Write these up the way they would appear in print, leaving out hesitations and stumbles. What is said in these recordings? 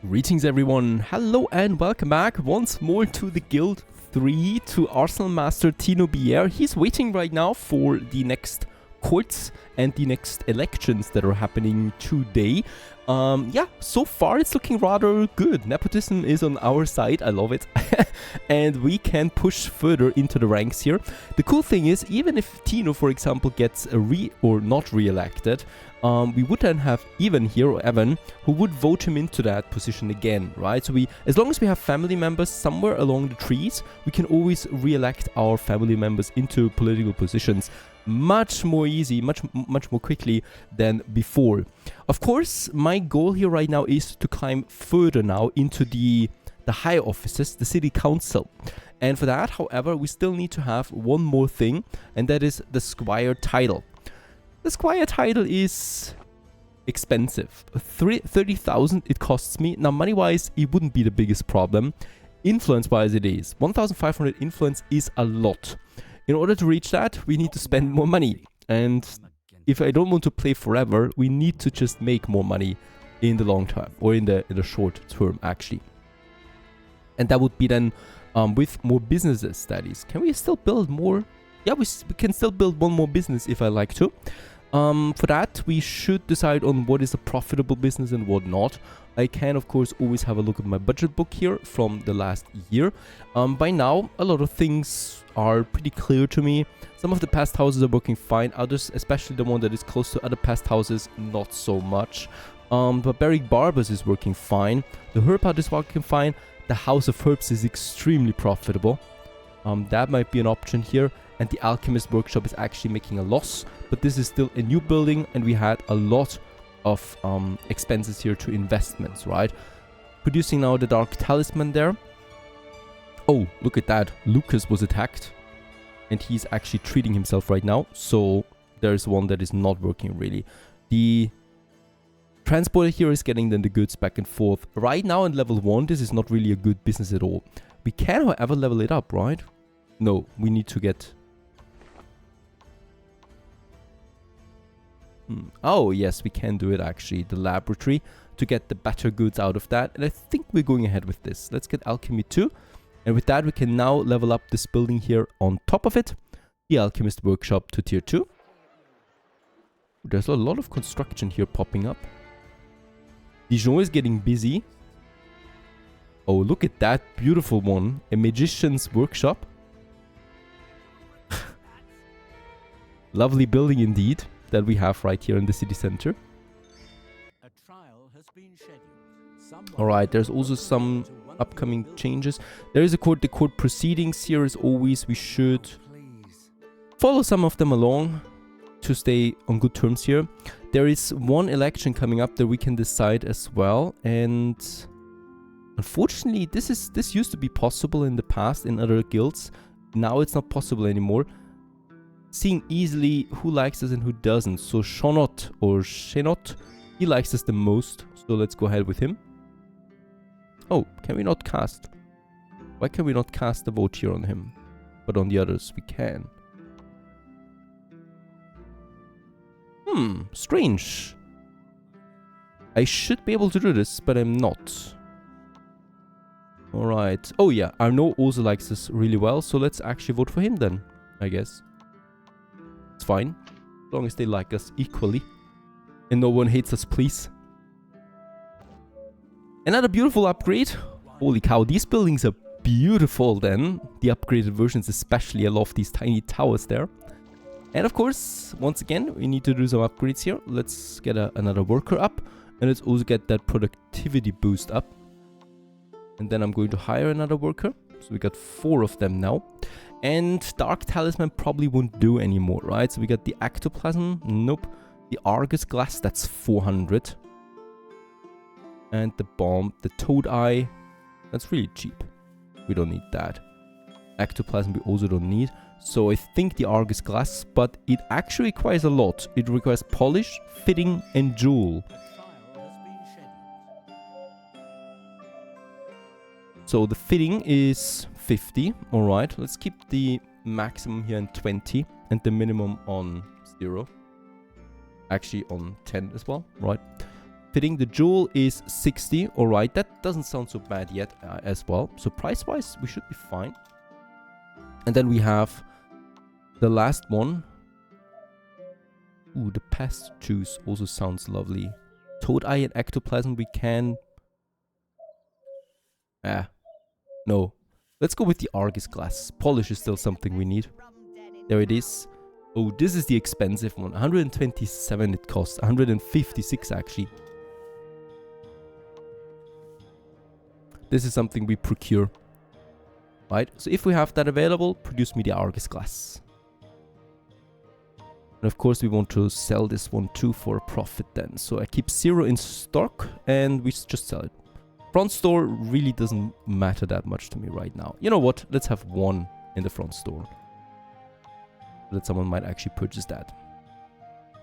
Greetings everyone, hello and welcome back once more to the Guild 3 to Arsenal Master Tino Bier. He's waiting right now for the next courts and the next elections that are happening today. Yeah, so far it's looking rather good. Nepotism is on our side, I love it. And we can push further into the ranks here. The cool thing is, even if Tino, for example, gets not re-elected, we would then have Evan here, or Evan, who would vote him into that position again, right? So as long as we have family members somewhere along the trees, we can always re-elect our family members into political positions much more easy, much more quickly than before. Of course, my goal here right now is to climb further now into the higher offices, the city council. And for that, however, we still need to have one more thing, and that is the squire title. The squire title is expensive. 30,000 it costs me. Now, money-wise, it wouldn't be the biggest problem. Influence-wise, it is. 1,500 influence is a lot. In order to reach that, we need to spend more money. And if I don't want to play forever, we need to just make more money in the long term, or in the short term, actually. And that would be then with more businesses, that is. Can we still build more? Yeah, we can still build one more business if I like to. For that, we should decide on what is a profitable business and what not. I can, of course, always have a look at my budget book here from the last year. By now, a lot of things are pretty clear to me. Some of the pest houses are working fine. Others, especially the one that is close to other pest houses, not so much. Barbaric Barbers is working fine. The herb hut is working fine. The House of Herbs is extremely profitable. That might be an option here. And the Alchemist Workshop is actually making a loss. But this is still a new building, and we had a lot of expenses here to investments, right? Producing now the Dark Talisman there. Oh, look at that. Lucas was attacked. And he's actually treating himself right now. So there's one that is not working really. The transporter here is getting then the goods back and forth. Right now in level 1, this is not really a good business at all. We can, however, level it up, right? No, we need to get... Oh, yes, we can do it actually. The laboratory to get the better goods out of that. And I think we're going ahead with this. Let's get Alchemy 2. And with that, we can now level up this building here on top of it. The Alchemist Workshop to tier 2. There's a lot of construction here popping up. Dijon is getting busy. Oh, look at that beautiful one. A Magician's Workshop. Lovely building indeed that we have right here in the city center. Alright, there's also some upcoming changes. There is a court. The court proceedings here, as always, we should follow some of them along to stay on good terms here. There is one election coming up that we can decide as well, and unfortunately this used to be possible in the past in other guilds. Now it's not possible anymore. Seeing easily who likes us and who doesn't. So Shonot or Shenot, he likes us the most, so let's go ahead with him. Oh, can we not cast? Why can we not cast a vote here on him? But on the others we can. Strange. I should be able to do this, but I'm not. Alright. Oh yeah, Arnaud also likes us really well, so let's actually vote for him then, I guess. It's fine, as long as they like us equally. And no one hates us, please. Another beautiful upgrade. Holy cow, these buildings are beautiful then. The upgraded versions especially, I love these tiny towers there. And of course, once again, we need to do some upgrades here. Let's get another worker up. And let's also get that productivity boost up. And then I'm going to hire another worker. So we got 4 of them now. And Dark Talisman probably won't do anymore, right? So we got the Ectoplasm. Nope. The Argus Glass, that's 400. And the Bomb, the Toad Eye. That's really cheap. We don't need that. Ectoplasm we also don't need. So I think the Argus Glass, but it actually requires a lot. It requires Polish, Fitting, and Jewel. So the Fitting is 50. Alright, let's keep the maximum here on 20 and the minimum on 0. Actually on 10 as well, right? fitting. The jewel is 60. Alright, that doesn't sound so bad yet as well. So price-wise, we should be fine. And then we have the last one. Ooh, the past juice also sounds lovely. Toad eye and ectoplasm we can... no. Let's go with the Argus glass. Polish is still something we need. There it is. Oh, this is the expensive one. 127 it costs. 156 actually. This is something we procure. Right, so if we have that available, produce me the Argus glass. And of course we want to sell this one too for a profit then. So I keep 0 in stock and we just sell it. Front store really doesn't matter that much to me right now. You know what? Let's have 1 in the front store. That someone might actually purchase that.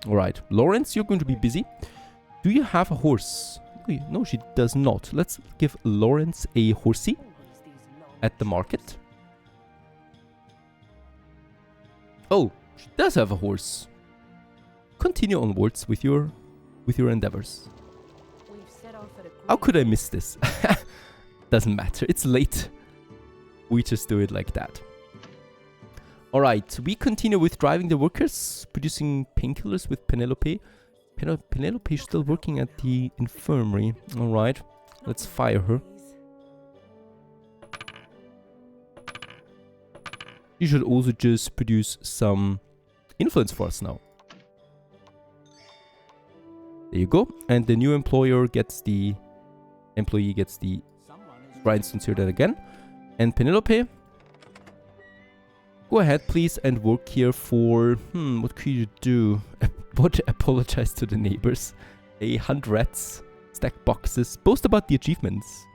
Alright, Lawrence, you're going to be busy. Do you have a horse? No, she does not. Let's give Lawrence a horsey at the market. Oh, she does have a horse. Continue onwards with your endeavors. How could I miss this? Doesn't matter. It's late. We just do it like that. Alright, we continue with driving the workers, producing painkillers with Penelope. Penelope is still working at the infirmary. Alright, let's fire her. You should also just produce some influence for us now. There you go. And the new employee gets the grindstones here then again. And Penelope, go ahead please and work here for... what could you do? What? Apologize to the neighbors. Hey, hunt rats, stack boxes, boast about the achievements.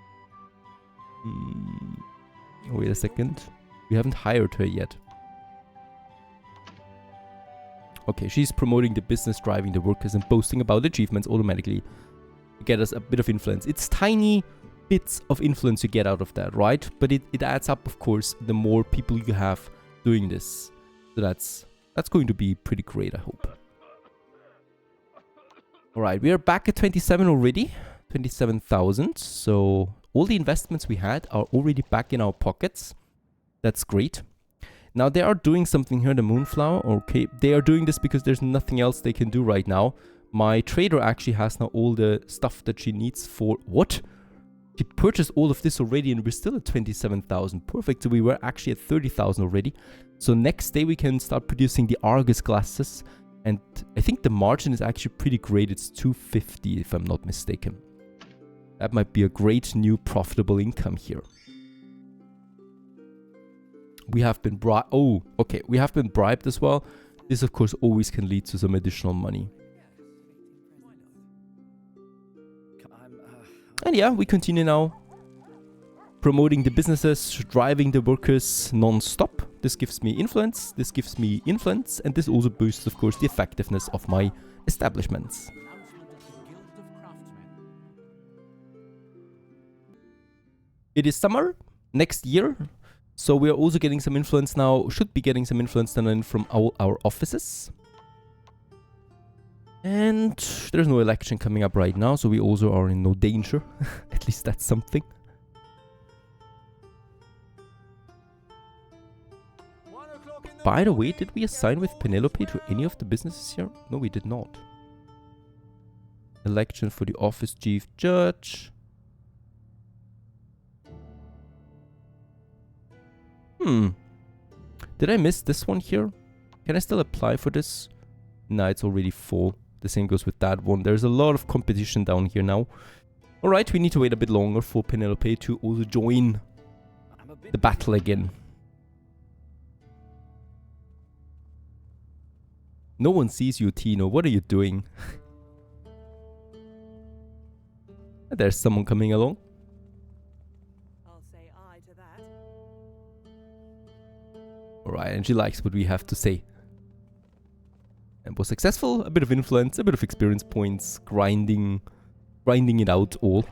Wait a second. We haven't hired her yet. Okay, she's promoting the business, driving the workers, and boasting about achievements automatically to get us a bit of influence. It's tiny bits of influence you get out of that, right? But it adds up, of course, the more people you have doing this. So that's going to be pretty great, I hope. Alright, we are back at 27 already. 27,000. So all the investments we had are already back in our pockets. That's great. Now they are doing something here, the Moonflower. Okay, they are doing this because there's nothing else they can do right now. My trader actually has now all the stuff that she needs for... What? She purchased all of this already and we're still at 27,000. Perfect. So we were actually at 30,000 already. So next day we can start producing the Argus glasses. And I think the margin is actually pretty great. It's 250 if I'm not mistaken. That might be a great new profitable income here. We have been bribed. Oh, okay. We have been bribed as well. This, of course, always can lead to some additional money. And yeah, we continue now. Promoting the businesses, driving the workers non-stop. This gives me influence. This gives me influence. And this also boosts, of course, the effectiveness of my establishments. It is summer next year. So we are also getting some influence now, should be getting some influence then from our offices. And there's no election coming up right now, so we also are in no danger. At least that's something. By the way, did we assign with Penelope to any of the businesses here? No, we did not. Election for the office chief judge. Did I miss this one here? Can I still apply for this? No, it's already full. The same goes with that one. There's a lot of competition down here now. Alright, we need to wait a bit longer for Penelope to also join the battle again. No one sees you, Tino. What are you doing? There's someone coming along. Alright, and she likes what we have to say. And was successful, a bit of influence, a bit of experience points, grinding it out all.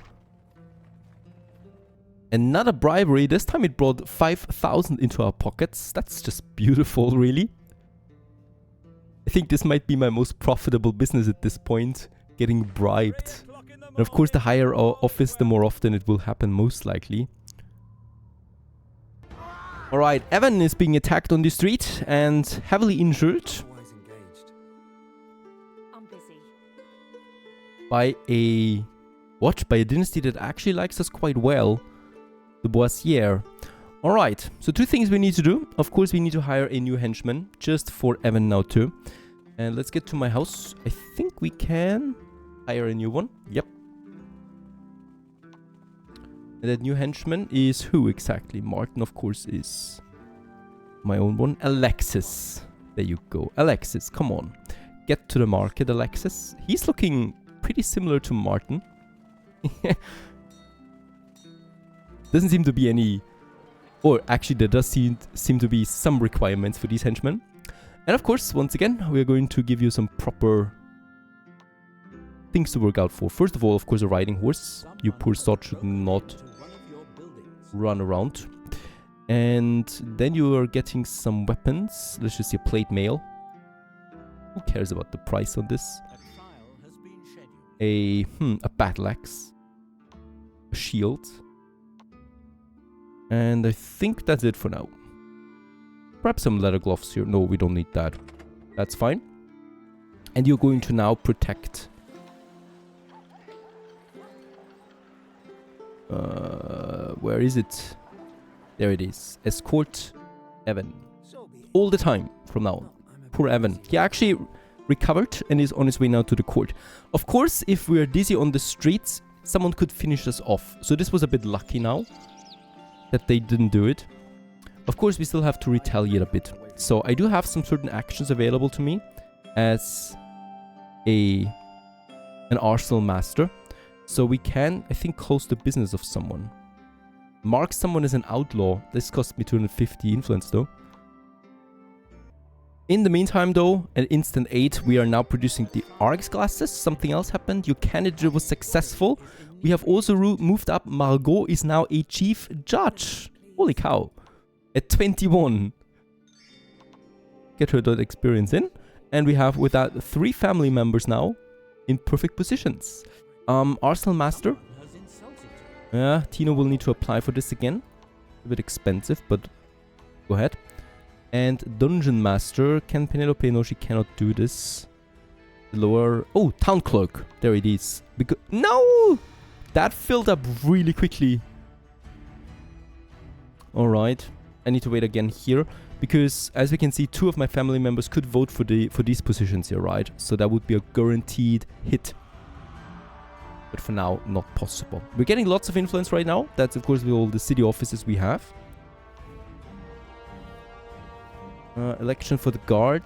Another bribery, this time it brought 5,000 into our pockets. That's just beautiful, really. I think this might be my most profitable business at this point, getting bribed. And of course, the higher our office, the more often it will happen, most likely. Alright, Evan is being attacked on the street and heavily injured by a... what? By a dynasty that actually likes us quite well. The Boissier. Alright, so 2 things we need to do. Of course, we need to hire a new henchman, just for Evan now too. And let's get to my house. I think we can hire a new one. Yep. And that new henchman is who exactly? Martin, of course, is my own one. Alexis. There you go. Alexis, come on. Get to the market, Alexis. He's looking pretty similar to Martin. Doesn't seem to be any... Or actually, there does seem to be some requirements for these henchmen. And of course, once again, we're going to give you some proper things to work out for. First of all, of course, a riding horse. You poor sod should not run around. And then you are getting some weapons. Let's just see a plate mail. Who cares about the price on this? A battle axe. A shield. And I think that's it for now. Perhaps some leather gloves here. No, we don't need that. That's fine. And you're going to now protect... where is it? There it is. Escort Evan. All the time from now on. Poor Evan. He actually recovered and is on his way now to the court. Of course, if we're dizzy on the streets, someone could finish us off. So this was a bit lucky now that they didn't do it. Of course, we still have to retaliate a bit. So I do have some certain actions available to me as an arsenal master. So we can, I think, close the business of someone. Mark someone as an outlaw. This cost me 250 influence though. In the meantime though, at instant 8, we are now producing the Arx glasses. Something else happened. Your candidate was successful. We have also moved up. Margot is now a chief judge. Holy cow. At 21. Get her that experience in. And we have with that 3 family members now in perfect positions. Arsenal Master. Yeah, Tino will need to apply for this again. A bit expensive, but go ahead. And Dungeon Master. Can Penelope? No, she cannot do this. Lower... Oh, Town Clerk. There it is. No! That filled up really quickly. Alright. I need to wait again here. Because, as we can see, 2 of my family members could vote for these positions here, right? So that would be a guaranteed hit. But for now, not possible. We're getting lots of influence right now. That's, of course, with all the city offices we have. Election for the guard.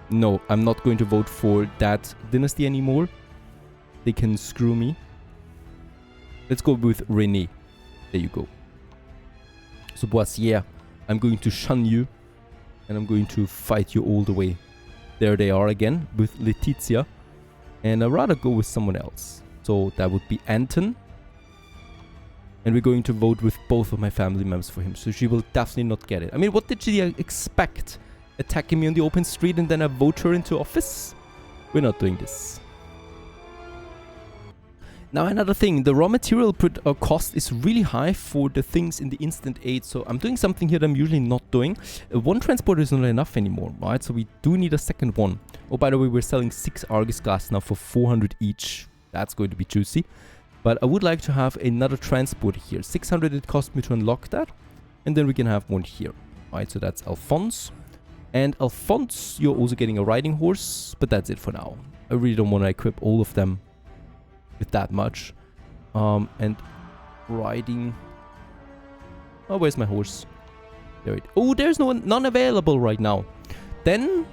No, I'm not going to vote for that dynasty anymore. They can screw me. Let's go with René. There you go. So, Boissier, I'm going to shun you. And I'm going to fight you all the way. There they are again with Letizia. And I'd rather go with someone else. So that would be Anton. And we're going to vote with both of my family members for him. So she will definitely not get it. I mean, what did she expect? Attacking me on the open street and then I vote her into office? We're not doing this. Now another thing, the raw material cost is really high for the things in the instant aid. So I'm doing something here that I'm usually not doing. One transporter is not enough anymore, right? So we do need a second one. Oh, by the way, we're selling 6 Argus glass now for 400 each. That's going to be juicy. But I would like to have another transporter here. 600 it cost me to unlock that. And then we can have one here. Right, so that's Alphonse. And Alphonse, you're also getting a riding horse. But that's it for now. I really don't want to equip all of them with that much. And riding... Oh, where's my horse? There it... Oh, there's none available right now. Then...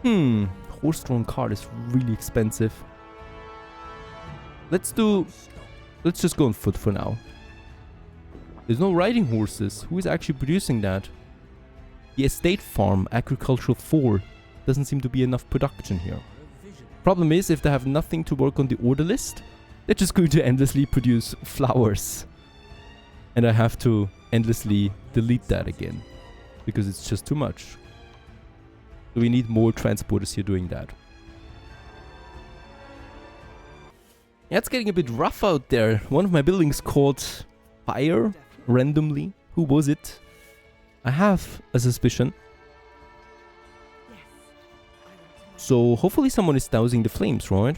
Horse-drawn cart is really expensive. Let's just go on foot for now. There's no riding horses. Who is actually producing that? The estate farm, agricultural 4. Doesn't seem to be enough production here. Problem is, if they have nothing to work on the order list, they're just going to endlessly produce flowers. And I have to endlessly delete that again. Because it's just too much. So we need more transporters here doing that. Yeah, it's getting a bit rough out there. One of my buildings caught fire randomly. Who was it? I have a suspicion. So hopefully someone is dousing the flames, right?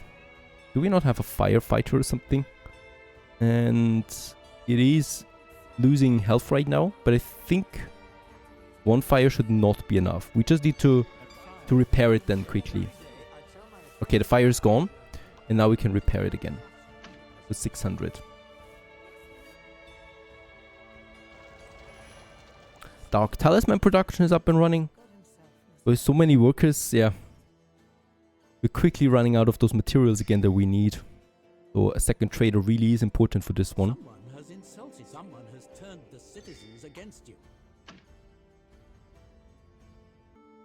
Do we not have a firefighter or something? And it is losing health right now, but I think one fire should not be enough. We just need to repair it then quickly. Okay, the fire is gone, and now we can repair it again. So 600. Dark Talisman production is up and running. With so many workers, yeah. We're quickly running out of those materials again that we need. So a second trader really is important for this one. Someone has turned the citizens against you.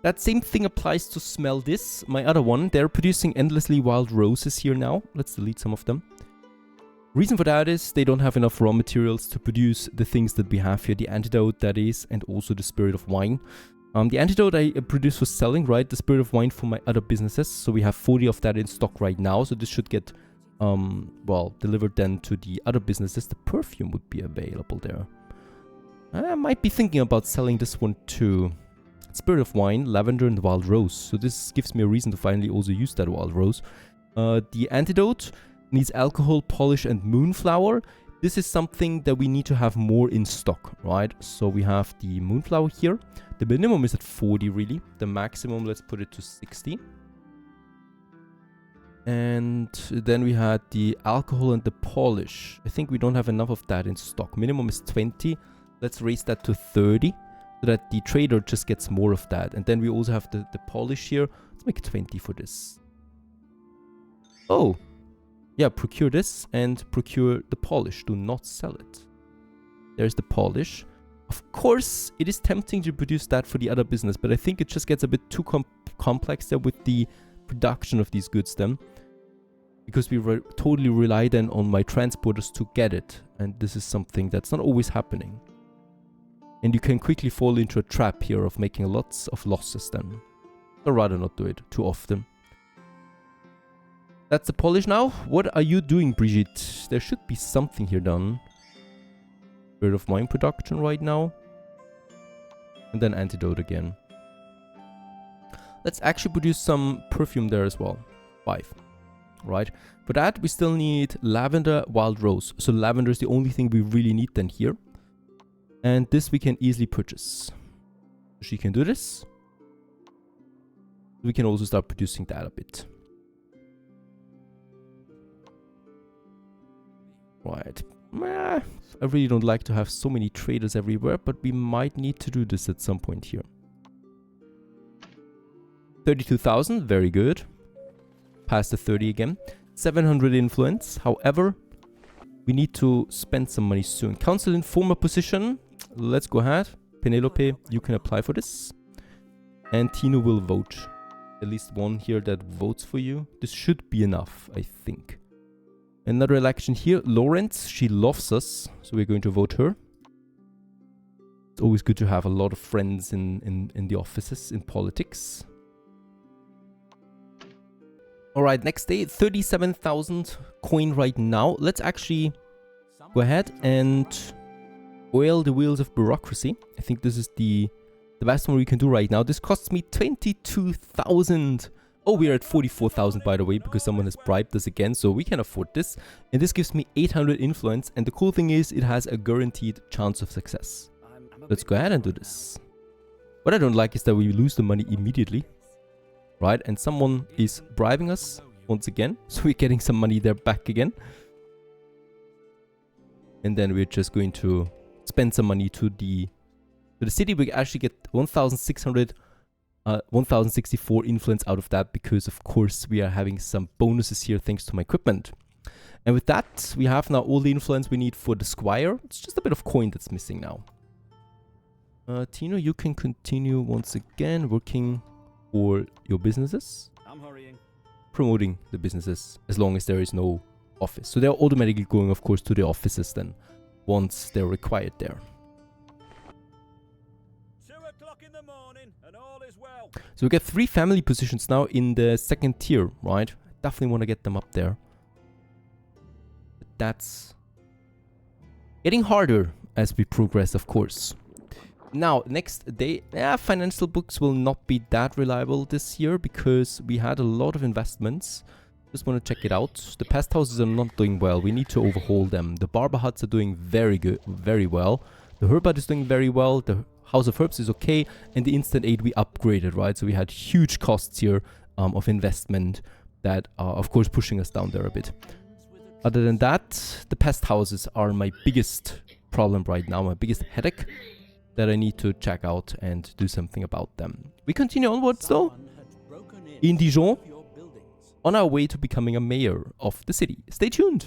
That same thing applies to smell this. My other one, they're producing endlessly wild roses here now. Let's delete some of them. Reason for that is they don't have enough raw materials to produce the things that we have here. The antidote, that is, and also the spirit of wine. The antidote I produce for selling, right? The spirit of wine for my other businesses. So we have 40 of that in stock right now. So this should get, well, delivered then to the other businesses. The perfume would be available there. I might be thinking about selling this one too. Spirit of wine, lavender, and wild rose. So this gives me a reason to finally also use that wild rose. The antidote needs alcohol, polish, and moonflower. This is something that we need to have more in stock, right? So we have the moonflower here. The minimum is at 40 really. The maximum, let's put it to 60. And then we had the alcohol and the polish. I think we don't have enough of that in stock. Minimum is 20. Let's raise that to 30 so that the trader just gets more of that. And then we also have the polish here. Let's make 20 for this. Oh. Yeah, procure this and procure the polish. Do not sell it. There's the polish. Of course, it is tempting to produce that for the other business, but I think it just gets a bit too complex there with the production of these goods then. Because we totally rely then on my transporters to get it. And this is something that's not always happening. And you can quickly fall into a trap here of making lots of losses then. I'd rather not do it too often. That's the polish now. What are you doing, Brigitte? There should be something here done. Spirit of wine production right now. And then antidote again. Let's actually produce some perfume there as well. 5. Right. For that, we still need lavender, wild rose. So lavender is the only thing we really need then here. And this we can easily purchase. She can do this. We can also start producing that a bit. Right. I really don't like to have so many traders everywhere, but we might need to do this at some point here. 32,000, very good. Past the 30 again. 700 influence. However, we need to spend some money soon. Council in former position. Let's go ahead. Penelope, you can apply for this. And Tino will vote. At least one here that votes for you. This should be enough, I think. Another election here. Lawrence, she loves us, so we're going to vote her. It's always good to have a lot of friends in the offices, in politics. Alright, next day, 37,000 coin right now. Let's actually go ahead and oil the wheels of bureaucracy. I think this is the best one we can do right now. This costs me 22,000. Oh, we are at 44,000 by the way, because someone has bribed us again, so we can afford this. And this gives me 800 influence, and the cool thing is it has a guaranteed chance of success. Let's go ahead and do this. What I don't like is that we lose the money immediately, right? And someone is bribing us once again, so we're getting some money there back again. And then we're just going to spend some money to the city. We actually get 1,064 influence out of that, because of course we are having some bonuses here thanks to my equipment. And with that, we have now all the influence we need for the squire. It's just a bit of coin that's missing now. Tino, you can continue once again working for your businesses. I'm hurrying. Promoting the businesses as long as there is no office. So they're automatically going, of course, to the offices then once they're required there. So we get 3 family positions now in the second tier, right? I definitely want to get them up there. that's getting harder as we progress, of course. Now, next day, financial books will not be that reliable this year because we had a lot of investments. Just want to check it out. The pest houses are not doing well. We need to overhaul them. The Barbar huts are doing very good, very well. The herb hut is doing very well. The House of Herbs is okay. And the instant aid we upgraded, right? So we had huge costs here of investment that are, of course, pushing us down there a bit. Other than that, the pest houses are my biggest problem right now, my biggest headache that I need to check out and do something about them. We continue onwards though, in Dijon, on our way to becoming a mayor of the city. Stay tuned!